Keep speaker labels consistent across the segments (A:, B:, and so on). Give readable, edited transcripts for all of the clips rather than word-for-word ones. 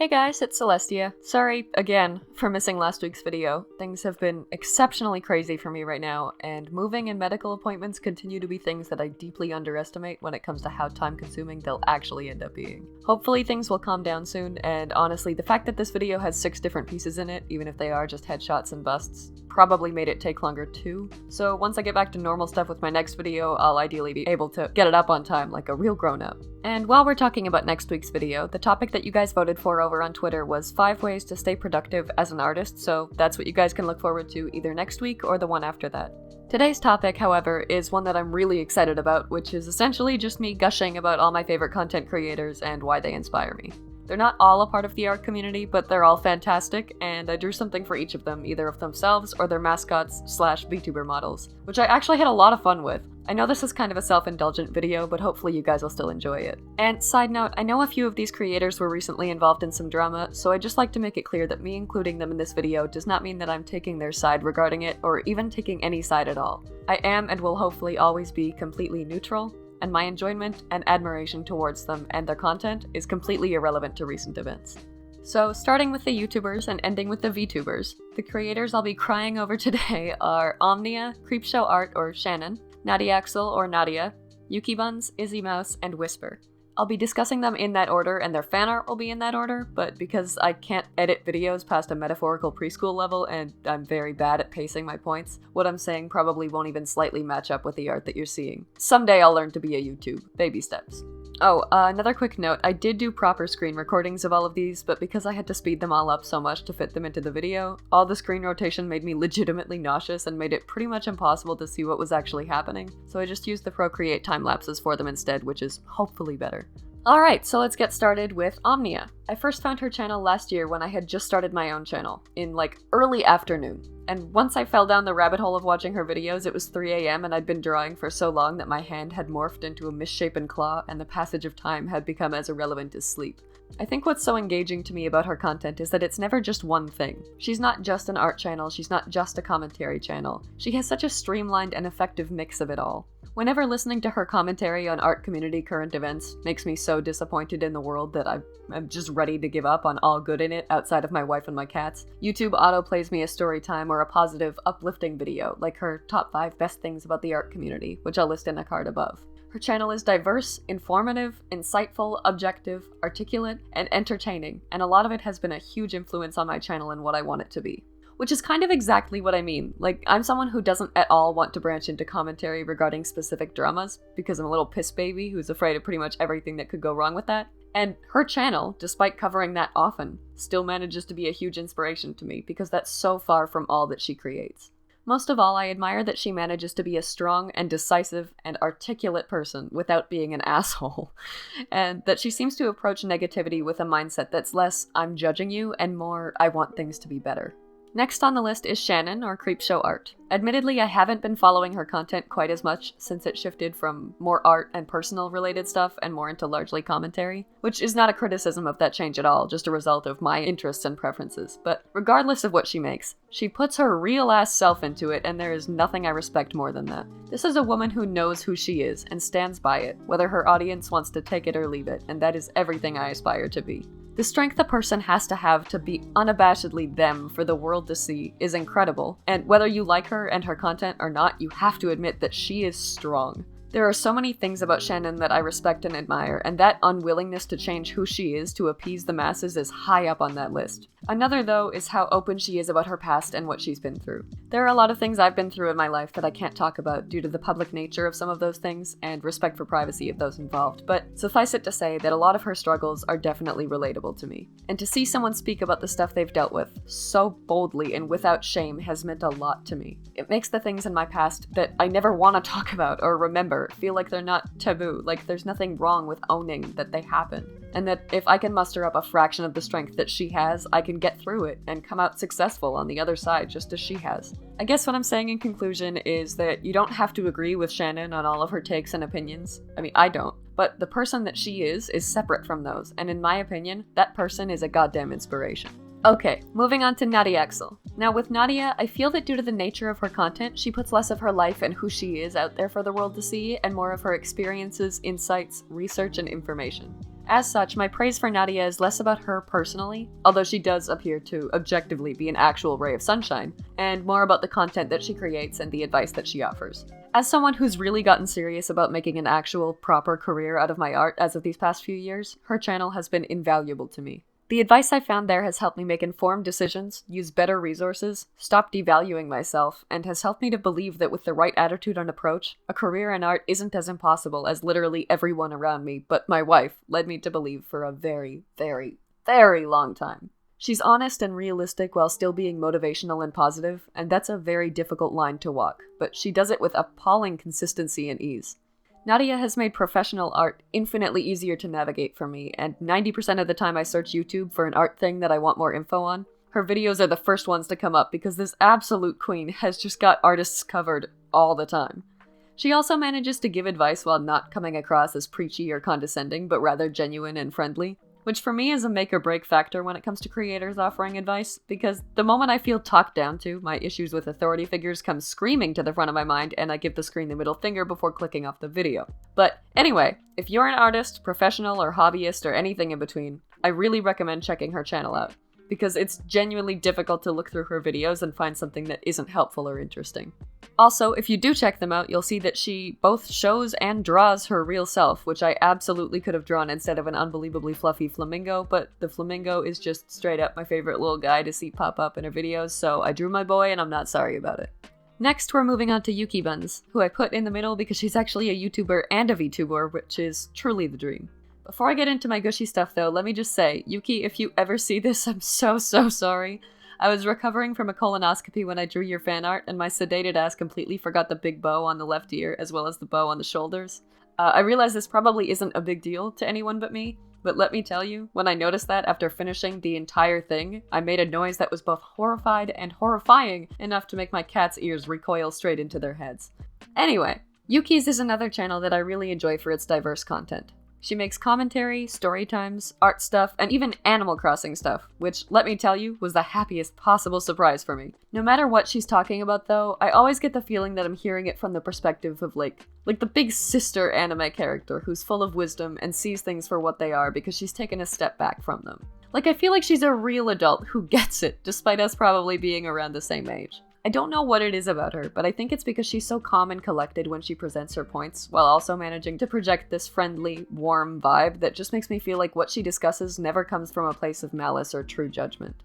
A: Hey guys, it's Celestia. Sorry, again, for missing last week's video. Things have been exceptionally crazy for me right now, and moving and medical appointments continue to be things that I deeply underestimate when it comes to how time-consuming they'll actually end up being. Hopefully things will calm down soon, and honestly, the fact that this video has 6 different pieces in it, even if they are just headshots and busts, probably made it take longer too. So once I get back to normal stuff with my next video, I'll ideally be able to get it up on time like a real grown-up. And while we're talking about next week's video, the topic that you guys voted for over on Twitter was 5 ways to stay productive as an artist, so that's what you guys can look forward to either next week or the one after that. Today's topic, however, is one that I'm really excited about, which is essentially just me gushing about all my favorite content creators and why they inspire me. They're not all a part of the art community, but they're all fantastic, and I drew something for each of them, either of themselves or their mascots / VTuber models, which I actually had a lot of fun with. I know this is kind of a self-indulgent video, but hopefully you guys will still enjoy it. And side note, I know a few of these creators were recently involved in some drama, so I'd just like to make it clear that me including them in this video does not mean that I'm taking their side regarding it, or even taking any side at all. I am and will hopefully always be completely neutral, and my enjoyment and admiration towards them and their content is completely irrelevant to recent events. So, starting with the YouTubers and ending with the VTubers, the creators I'll be crying over today are Omnia, Creepshow Art or Shannon, Nadia Axel or Nadia, Yuki Buns, Izzy Mouse, and Whisper. I'll be discussing them in that order, and their fan art will be in that order, but because I can't edit videos past a metaphorical preschool level, and I'm very bad at pacing my points, what I'm saying probably won't even slightly match up with the art that you're seeing. Someday I'll learn to be a YouTube. Baby steps. Oh, another quick note, I did do proper screen recordings of all of these, but because I had to speed them all up so much to fit them into the video, all the screen rotation made me legitimately nauseous and made it pretty much impossible to see what was actually happening, so I just used the Procreate time lapses for them instead, which is hopefully better. Alright, so let's get started with Omnia. I first found her channel last year when I had just started my own channel, in early afternoon. And once I fell down the rabbit hole of watching her videos, it was 3 AM and I'd been drawing for so long that my hand had morphed into a misshapen claw and the passage of time had become as irrelevant as sleep. I think what's so engaging to me about her content is that it's never just one thing. She's not just an art channel, she's not just a commentary channel. She has such a streamlined and effective mix of it all. Whenever listening to her commentary on art community current events makes me so disappointed in the world that I'm just ready to give up on all good in it outside of my wife and my cats, YouTube auto-plays me a story time or a positive, uplifting video, like her top 5 best things about the art community, which I'll list in a card above. Her channel is diverse, informative, insightful, objective, articulate, and entertaining, and a lot of it has been a huge influence on my channel and what I want it to be. Which is kind of exactly what I mean. I'm someone who doesn't at all want to branch into commentary regarding specific dramas, because I'm a little piss baby who's afraid of pretty much everything that could go wrong with that. And her channel, despite covering that often, still manages to be a huge inspiration to me, because that's so far from all that she creates. Most of all, I admire that she manages to be a strong and decisive and articulate person without being an asshole, and that she seems to approach negativity with a mindset that's less, I'm judging you, and more, I want things to be better. Next on the list is Shannon, or Creepshow Art. Admittedly, I haven't been following her content quite as much since it shifted from more art and personal related stuff and more into largely commentary, which is not a criticism of that change at all, just a result of my interests and preferences. But regardless of what she makes, she puts her real-ass self into it, and there is nothing I respect more than that. This is a woman who knows who she is and stands by it, whether her audience wants to take it or leave it, and that is everything I aspire to be. The strength a person has to have to be unabashedly them for the world to see is incredible, and whether you like her and her content or not, you have to admit that she is strong. There are so many things about Shannon that I respect and admire, and that unwillingness to change who she is to appease the masses is high up on that list. Another, though, is how open she is about her past and what she's been through. There are a lot of things I've been through in my life that I can't talk about due to the public nature of some of those things and respect for privacy of those involved, but suffice it to say that a lot of her struggles are definitely relatable to me. And to see someone speak about the stuff they've dealt with so boldly and without shame has meant a lot to me. It makes the things in my past that I never want to talk about or remember feel like they're not taboo, like there's nothing wrong with owning that they happen. And that if I can muster up a fraction of the strength that she has, I can get through it and come out successful on the other side just as she has. I guess what I'm saying in conclusion is that you don't have to agree with Shannon on all of her takes and opinions. I mean, I don't. But the person that she is separate from those, and in my opinion, that person is a goddamn inspiration. Okay, moving on to Nadia Axel. Now with Nadia, I feel that due to the nature of her content, she puts less of her life and who she is out there for the world to see, and more of her experiences, insights, research, and information. As such, my praise for Nadia is less about her personally, although she does appear to objectively be an actual ray of sunshine, and more about the content that she creates and the advice that she offers. As someone who's really gotten serious about making an actual, proper career out of my art as of these past few years, her channel has been invaluable to me. The advice I found there has helped me make informed decisions, use better resources, stop devaluing myself, and has helped me to believe that with the right attitude and approach, a career in art isn't as impossible as literally everyone around me, but my wife, led me to believe for a very, very, very long time. She's honest and realistic while still being motivational and positive, and that's a very difficult line to walk, but she does it with appalling consistency and ease. Nadia has made professional art infinitely easier to navigate for me, and 90% of the time I search YouTube for an art thing that I want more info on, her videos are the first ones to come up because this absolute queen has just got artists covered all the time. She also manages to give advice while not coming across as preachy or condescending, but rather genuine and friendly, which for me is a make or break factor when it comes to creators offering advice, because the moment I feel talked down to, my issues with authority figures come screaming to the front of my mind and I give the screen the middle finger before clicking off the video. But anyway, if you're an artist, professional, or hobbyist, or anything in between, I really recommend checking her channel out, because it's genuinely difficult to look through her videos and find something that isn't helpful or interesting. Also, if you do check them out, you'll see that she both shows and draws her real self, which I absolutely could have drawn instead of an unbelievably fluffy flamingo, but the flamingo is just straight up my favorite little guy to see pop up in her videos, so I drew my boy and I'm not sorry about it. Next, we're moving on to Yuki Buns, who I put in the middle because she's actually a YouTuber and a VTuber, which is truly the dream. Before I get into my gushy stuff though, let me just say, Yuki, if you ever see this, I'm so sorry. I was recovering from a colonoscopy when I drew your fan art, and my sedated ass completely forgot the big bow on the left ear, as well as the bow on the shoulders. I realize this probably isn't a big deal to anyone but me, but let me tell you, when I noticed that after finishing the entire thing, I made a noise that was both horrified and horrifying enough to make my cat's ears recoil straight into their heads. Anyway, Yuki's is another channel that I really enjoy for its diverse content. She makes commentary, story times, art stuff, and even Animal Crossing stuff, which, let me tell you, was the happiest possible surprise for me. No matter what she's talking about though, I always get the feeling that I'm hearing it from the perspective of like the big sister anime character who's full of wisdom and sees things for what they are because she's taken a step back from them. Like, I feel like she's a real adult who gets it, despite us probably being around the same age. I don't know what it is about her, but I think it's because she's so calm and collected when she presents her points, while also managing to project this friendly, warm vibe that just makes me feel like what she discusses never comes from a place of malice or true judgment.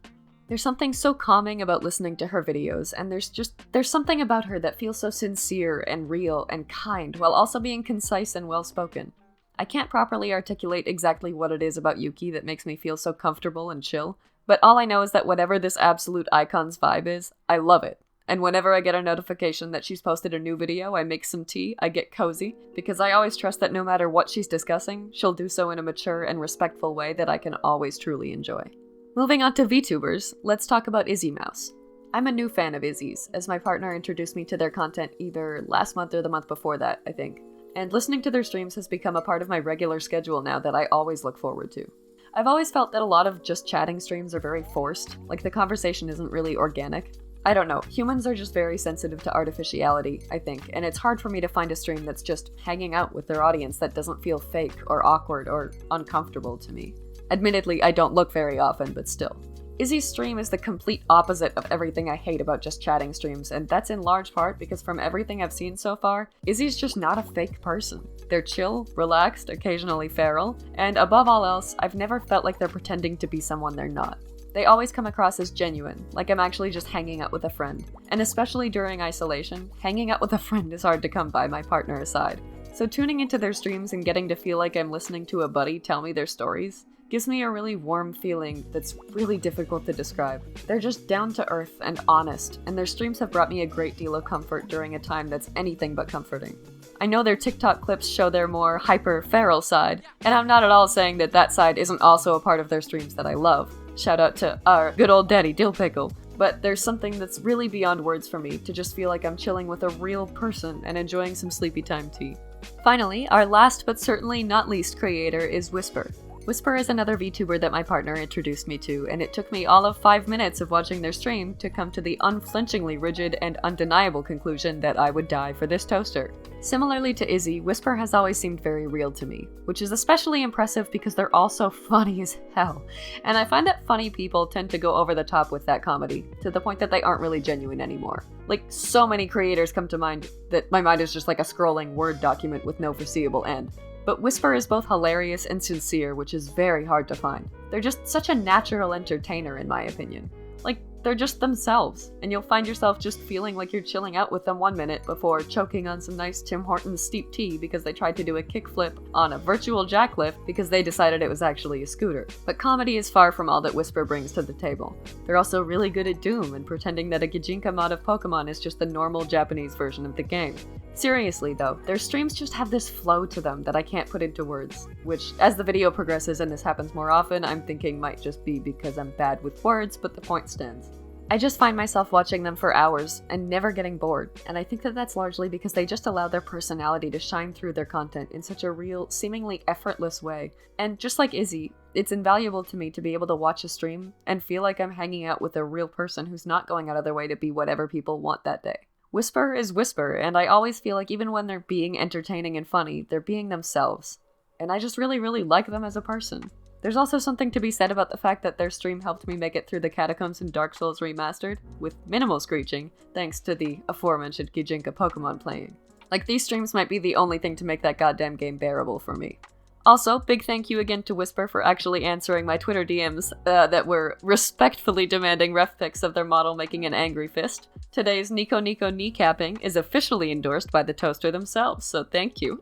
A: There's something so calming about listening to her videos, and there's something about her that feels so sincere and real and kind, while also being concise and well-spoken. I can't properly articulate exactly what it is about Yuki that makes me feel so comfortable and chill, but all I know is that whatever this absolute icon's vibe is, I love it. And whenever I get a notification that she's posted a new video, I make some tea, I get cozy, because I always trust that no matter what she's discussing, she'll do so in a mature and respectful way that I can always truly enjoy. Moving on to VTubers, let's talk about Izzy Mouse. I'm a new fan of Izzy's, as my partner introduced me to their content either last month or the month before that, I think. And listening to their streams has become a part of my regular schedule now that I always look forward to. I've always felt that a lot of just chatting streams are very forced, like the conversation isn't really organic. I don't know, humans are just very sensitive to artificiality, I think, and it's hard for me to find a stream that's just hanging out with their audience that doesn't feel fake or awkward or uncomfortable to me. Admittedly, I don't look very often, but still. Izzy's stream is the complete opposite of everything I hate about just chatting streams, and that's in large part because from everything I've seen so far, Izzy's just not a fake person. They're chill, relaxed, occasionally feral, and above all else, I've never felt like they're pretending to be someone they're not. They always come across as genuine, like I'm actually just hanging out with a friend. And especially during isolation, hanging out with a friend is hard to come by, my partner aside. So tuning into their streams and getting to feel like I'm listening to a buddy tell me their stories gives me a really warm feeling that's really difficult to describe. They're just down to earth and honest, and their streams have brought me a great deal of comfort during a time that's anything but comforting. I know their TikTok clips show their more hyper-feral side, and I'm not at all saying that that side isn't also a part of their streams that I love. Shout out to our good old daddy Dill Pickle. But there's something that's really beyond words for me to just feel like I'm chilling with a real person and enjoying some sleepy time tea. Finally, our last but certainly not least creator is Whisper. Whisper is another VTuber that my partner introduced me to, and it took me all of 5 minutes of watching their stream to come to the unflinchingly rigid and undeniable conclusion that I would die for this toaster. Similarly to Izzy, Whisper has always seemed very real to me, which is especially impressive because they're all so funny as hell. And I find that funny people tend to go over the top with that comedy, to the point that they aren't really genuine anymore. Like, so many creators come to mind that my mind is just like a scrolling Word document with no foreseeable end. But Whisper is both hilarious and sincere, which is very hard to find. They're just such a natural entertainer, in my opinion. Like, they're just themselves, and you'll find yourself just feeling like you're chilling out with them 1 minute before choking on some nice Tim Hortons steep tea because they tried to do a kickflip on a virtual jacklift because they decided it was actually a scooter. But comedy is far from all that Whisper brings to the table. They're also really good at Doom and pretending that a Gijinka mod of Pokemon is just the normal Japanese version of the game. Seriously though, their streams just have this flow to them that I can't put into words, which, as the video progresses and this happens more often, I'm thinking might just be because I'm bad with words, but the point stands. I just find myself watching them for hours and never getting bored, and I think that that's largely because they just allow their personality to shine through their content in such a real, seemingly effortless way. And just like Izzy, it's invaluable to me to be able to watch a stream and feel like I'm hanging out with a real person who's not going out of their way to be whatever people want that day. Whisper is Whisper, and I always feel like even when they're being entertaining and funny, they're being themselves. And I just really like them as a person. There's also something to be said about the fact that their stream helped me make it through the Catacombs in Dark Souls Remastered, with minimal screeching, thanks to the aforementioned Gijinka Pokemon playing. Like, these streams might be the only thing to make that goddamn game bearable for me. Also, big thank you again to Whisper for actually answering my Twitter DMs that were respectfully demanding ref pics of their model making an angry fist. Today's Nico kneecapping is officially endorsed by the toaster themselves, so thank you.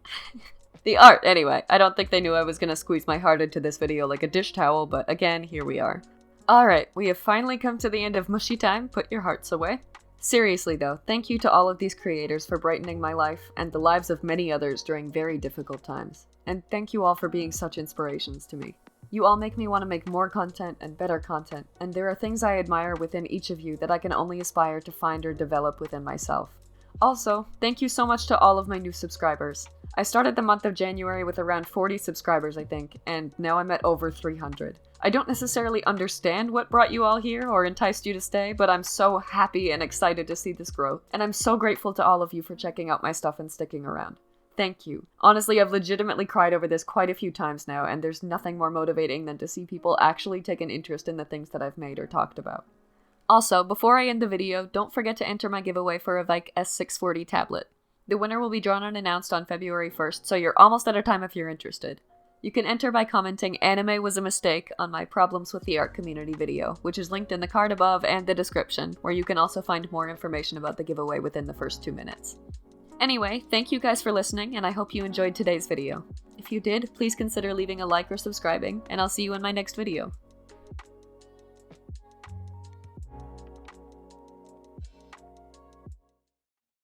A: The art, anyway. I don't think they knew I was gonna squeeze my heart into this video like a dish towel, but again, here we are. Alright, we have finally come to the end of Mushy Time, put your hearts away. Seriously though, thank you to all of these creators for brightening my life and the lives of many others during very difficult times. And thank you all for being such inspirations to me. You all make me want to make more content and better content, and there are things I admire within each of you that I can only aspire to find or develop within myself. Also, thank you so much to all of my new subscribers. I started the month of January with around 40 subscribers, I think, and now I'm at over 300. I don't necessarily understand what brought you all here or enticed you to stay, but I'm so happy and excited to see this growth, and I'm so grateful to all of you for checking out my stuff and sticking around. Thank you. Honestly, I've legitimately cried over this quite a few times now, and there's nothing more motivating than to see people actually take an interest in the things that I've made or talked about. Also, before I end the video, don't forget to enter my giveaway for a Vike S640 tablet. The winner will be drawn and announced on February 1st, so you're almost out of time if you're interested. You can enter by commenting "Anime was a mistake" on my Problems with the Art Community video, which is linked in the card above and the description, where you can also find more information about the giveaway within the first 2 minutes. Anyway, thank you guys for listening, and I hope you enjoyed today's video. If you did, please consider leaving a like or subscribing, and I'll see you in my next video.